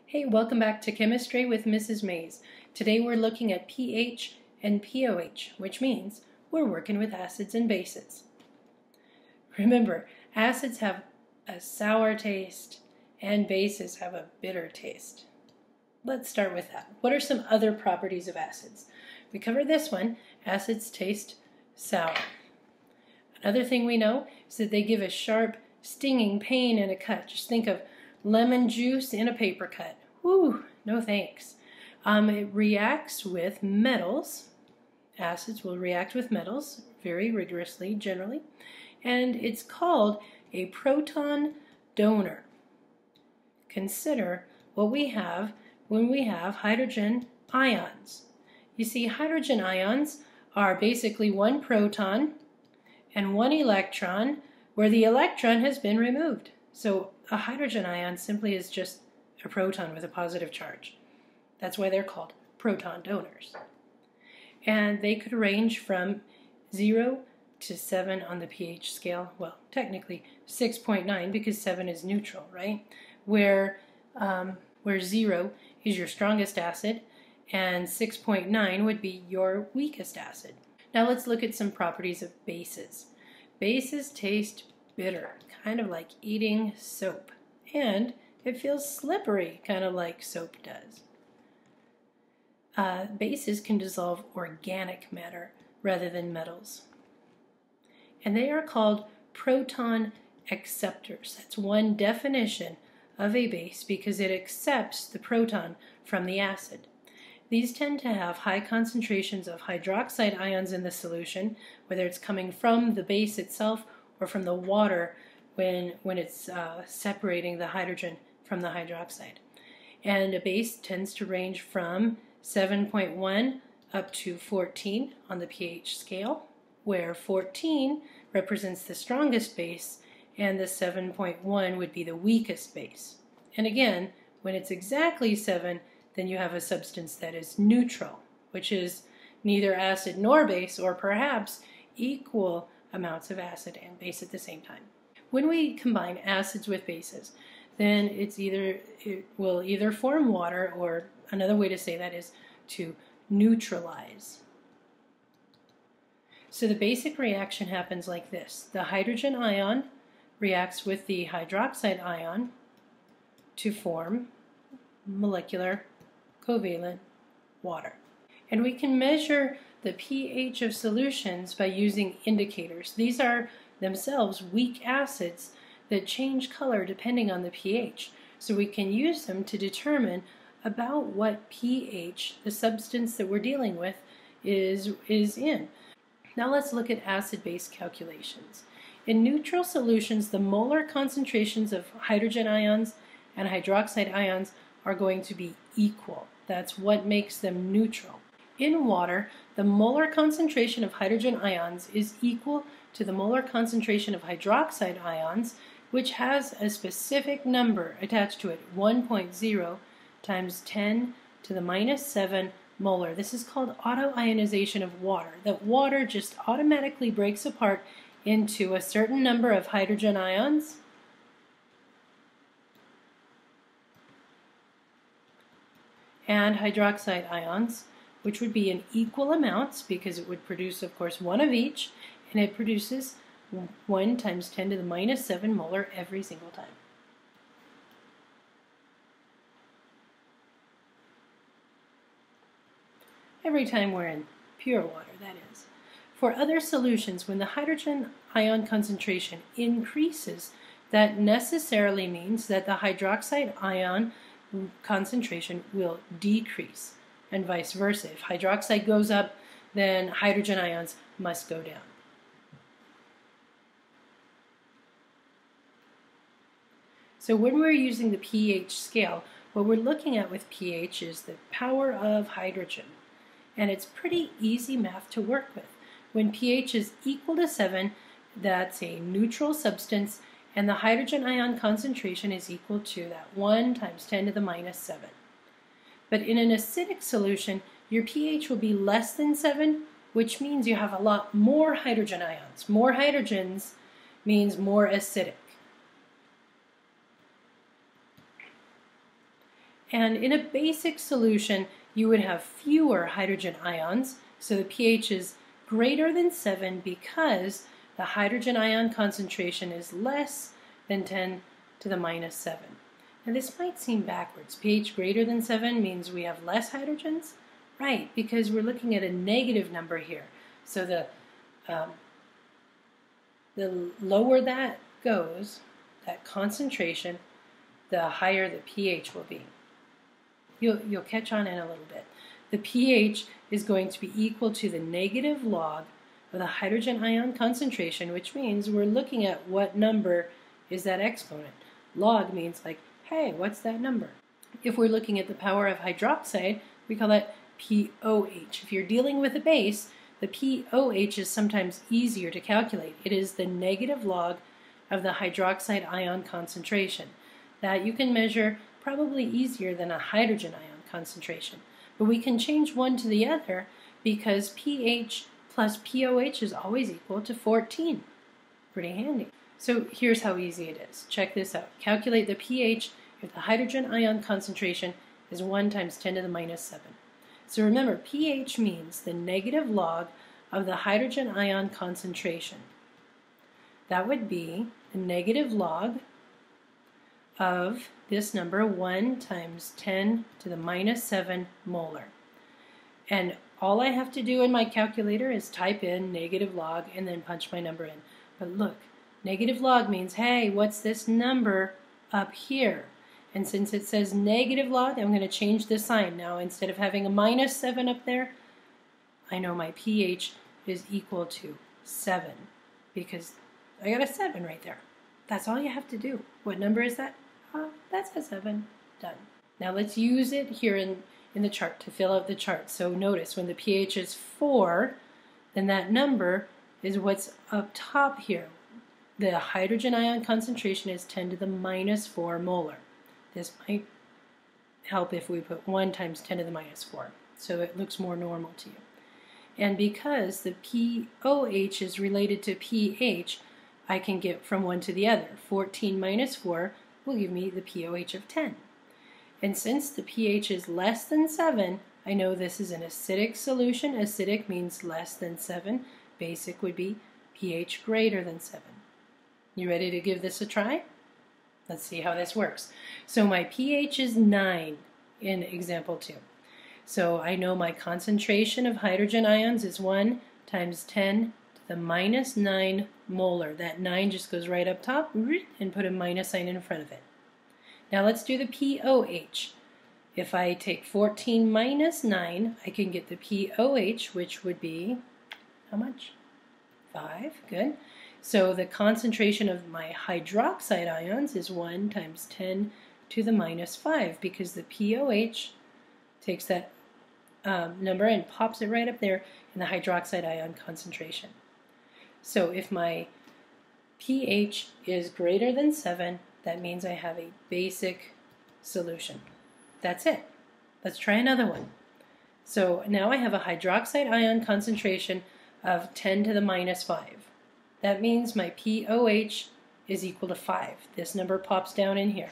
Hey, welcome back to Chemistry with Mrs. Mays. Today we're looking at pH and pOH, which means we're working with acids and bases. Remember, acids have a sour taste and bases have a bitter taste. Let's start with that. What are some other properties of acids? We covered this one. Acids taste sour. Another thing we know is that they give a sharp, stinging pain in a cut. Just think of lemon juice in a paper cut. Whew, no thanks. It reacts with metals. Acids will react with metals very rigorously, generally. And it's called a proton donor. Consider what we have when we have hydrogen ions. You see, hydrogen ions are basically one proton and one electron where the electron has been removed. So a hydrogen ion simply is just a proton with a positive charge. That's why they're called proton donors. And they could range from 0 to 7 on the pH scale. Well, technically 6.9 because 7 is neutral, right? Where 0 is your strongest acid and 6.9 would be your weakest acid. Now let's look at some properties of bases. Bases taste bitter, kind of like eating soap, and it feels slippery, kind of like soap does. Bases can dissolve organic matter rather than metals, and they are called proton acceptors. That's one definition of a base because it accepts the proton from the acid. These tend to have high concentrations of hydroxide ions in the solution, whether it's coming from the base itself or from the water when it's separating the hydrogen from the hydroxide. And a base tends to range from 7.1 up to 14 on the pH scale, where 14 represents the strongest base and the 7.1 would be the weakest base. And again, when it's exactly 7, then you have a substance that is neutral, which is neither acid nor base, or perhaps equal amounts of acid and base at the same time. When we combine acids with bases, then it will either form water, or another way to say that is to neutralize. So the basic reaction happens like this. The hydrogen ion reacts with the hydroxide ion to form molecular covalent water. And we can measure the pH of solutions by using indicators. These are themselves weak acids that change color depending on the pH. So we can use them to determine about what pH the substance that we're dealing with is in. Now let's look at acid-base calculations. In neutral solutions, the molar concentrations of hydrogen ions and hydroxide ions are going to be equal. That's what makes them neutral. In water, the molar concentration of hydrogen ions is equal to the molar concentration of hydroxide ions, which has a specific number attached to it, 1.0 times 10 to the minus 7 molar. This is called autoionization of water. That water just automatically breaks apart into a certain number of hydrogen ions and hydroxide ions, which would be in equal amounts because it would produce, of course, one of each, and it produces 1 times 10 to the minus 7 molar every single time. Every time we're in pure water, that is. For other solutions, when the hydrogen ion concentration increases, that necessarily means that the hydroxide ion concentration will decrease, and vice versa. If hydroxide goes up, then hydrogen ions must go down. So when we're using the pH scale, what we're looking at with pH is the power of hydrogen. And it's pretty easy math to work with. When pH is equal to 7, that's a neutral substance, and the hydrogen ion concentration is equal to that 1 times 10 to the minus 7. But in an acidic solution, your pH will be less than 7, which means you have a lot more hydrogen ions. More hydrogens means more acidic. And in a basic solution, you would have fewer hydrogen ions, so the pH is greater than 7 because the hydrogen ion concentration is less than 10 to the minus 7. Now this might seem backwards. pH greater than 7 means we have less hydrogens? Right, because we're looking at a negative number here. So the lower that goes, that concentration, the higher the pH will be. You'll catch on in a little bit. The pH is going to be equal to the negative log of the hydrogen ion concentration, which means we're looking at what number is that exponent. Log means like, hey, what's that number? If we're looking at the power of hydroxide, we call that pOH. If you're dealing with a base, the pOH is sometimes easier to calculate. It is the negative log of the hydroxide ion concentration. That you can measure probably easier than a hydrogen ion concentration. But we can change one to the other because pH plus pOH is always equal to 14. Pretty handy. So here's how easy it is. Check this out. Calculate the pH if the hydrogen ion concentration is 1 times 10 to the minus 7. So remember, pH means the negative log of the hydrogen ion concentration. That would be the negative log of this number, 1 times 10 to the minus 7 molar. And all I have to do in my calculator is type in negative log and then punch my number in. But look, negative log means, hey, what's this number up here? And since it says negative log, I'm going to change the sign. Now, instead of having a minus 7 up there, I know my pH is equal to 7 because I got a 7 right there. That's all you have to do. What number is that? That's a 7. Done. Now let's use it here in the chart to fill out the chart. So notice when the pH is 4, then that number is what's up top here. The hydrogen ion concentration is 10 to the minus 4 molar. This might help if we put 1 times 10 to the minus 4, so it looks more normal to you. And because the pOH is related to pH, I can get from one to the other. 14 minus 4 will give me the pOH of 10. And since the pH is less than 7, I know this is an acidic solution. Acidic means less than 7. Basic would be pH greater than 7. You ready to give this a try? Let's see how this works. So my pH is 9 in example 2. So I know my concentration of hydrogen ions is 1 times 10 to the minus 9 molar. That 9 just goes right up top and put a minus sign in front of it. Now let's do the pOH. If I take 14 minus 9, I can get the pOH, which would be, how much? 5, good. So the concentration of my hydroxide ions is 1 times 10 to the minus 5 because the pOH takes that number and pops it right up there in the hydroxide ion concentration. So if my pH is greater than 7, that means I have a basic solution. That's it. Let's try another one. So now I have a hydroxide ion concentration of 10 to the minus 5. That means my pOH is equal to 5. This number pops down in here.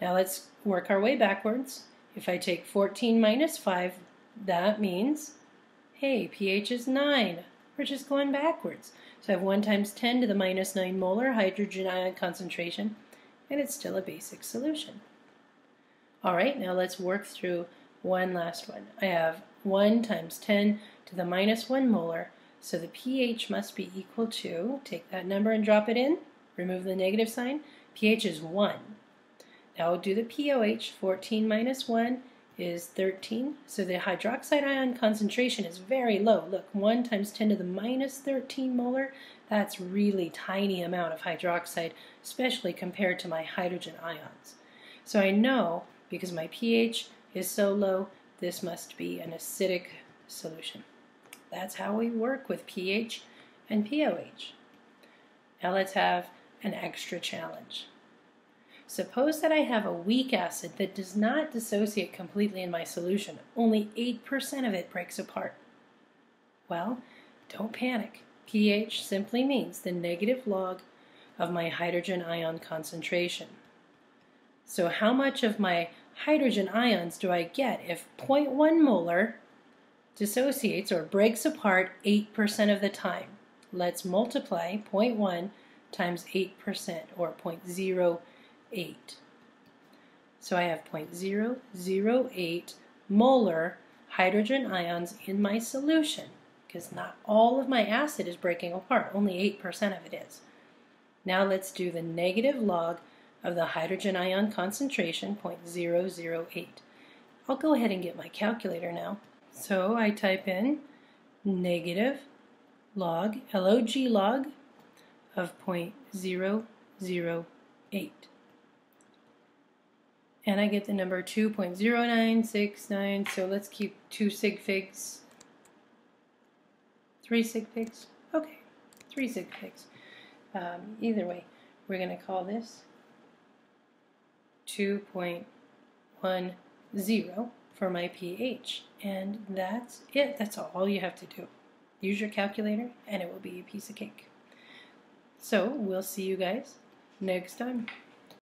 Now let's work our way backwards. If I take 14 minus 5, that means, hey, pH is 9. We're just going backwards. So I have 1 times 10 to the minus 9 molar hydrogen ion concentration, and it's still a basic solution. All right, now let's work through one last one. I have 1 times 10 to the minus 1 molar, so the pH must be equal to, take that number and drop it in, remove the negative sign, pH is 1. Now we'll do the pOH. 14 minus 1 is 13, so the hydroxide ion concentration is very low. Look, 1 times 10 to the minus 13 molar, that's really tiny amount of hydroxide, especially compared to my hydrogen ions. So I know, because my pH is so low, this must be an acidic solution. That's how we work with pH and pOH. Now let's have an extra challenge. Suppose that I have a weak acid that does not dissociate completely in my solution. Only 8% of it breaks apart. Well, don't panic. pH simply means the negative log of my hydrogen ion concentration. So how much of my hydrogen ions do I get if 0.1 molar dissociates or breaks apart 8% of the time? Let's multiply 0.1 times 8%, or 0.08. So I have 0.008 molar hydrogen ions in my solution, because not all of my acid is breaking apart, only 8% of it is. Now let's do the negative log of the hydrogen ion concentration, 0.008. I'll go ahead and get my calculator now. So I type in negative log, log log of 0.008. And I get the number 2.0969, so let's keep 2 sig figs. 3 sig figs? Okay, 3 sig figs. Either way, we're going to call this 2.10 for my pH. And that's it. That's all you have to do. Use your calculator and it will be a piece of cake. So we'll see you guys next time.